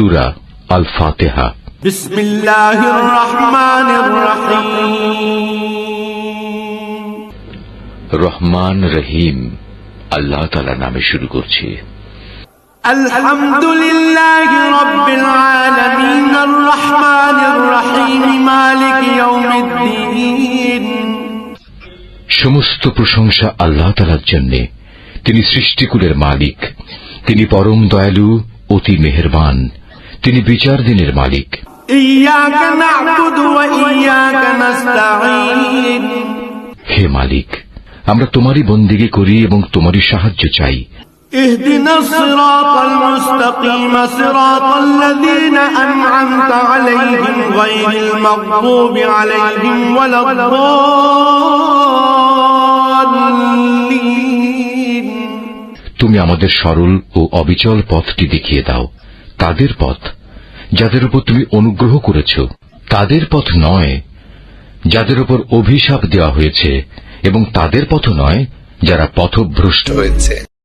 সূরা আল ফাতিহা। বিসমিল্লাহির রহমানির রহিম। রহমান রহিম আল্লাহ তাআলার নামে শুরু করছি। আলহামদুলিল্লাহি রাব্বিল আলামিন আর রহমানির রহিম মালিক ইয়াউমিদ্দিন। সমস্ত প্রশংসা আল্লাহ তাআলার জন্য। তিনি সৃষ্টিকুলের মালিক, তিনি পরম দয়ালু, অতি মেহেরবান, তিনি বিচার দিনের মালিক। ইয়াকা না'বুদু ওয়া ইয়াকা নাস্তাঈন। হে মালিক, আমরা তোমারই বন্দেগী করি এবং তোমারই সাহায্য চাই। ইহদিনাস সিরাতাল মুস্তাকিম সিরাতাল্লাযীনা আন'আমতা আলাইহিম গায়রিল মাগদুবি আলাইহিম ওয়ালাদ-দাল্লিন। তুমি আমাদের সরল ও অবিচল পথটি দেখিয়ে দাও, তাদের পথ যাদের উপর তুমি অনুগ্রহ করেছ, তাদের পথ নয় যাদের উপর অভিশাপ দেওয়া হয়েছে, এবং তাদের পথ নয় যারা পথভ্রষ্ট হয়েছে।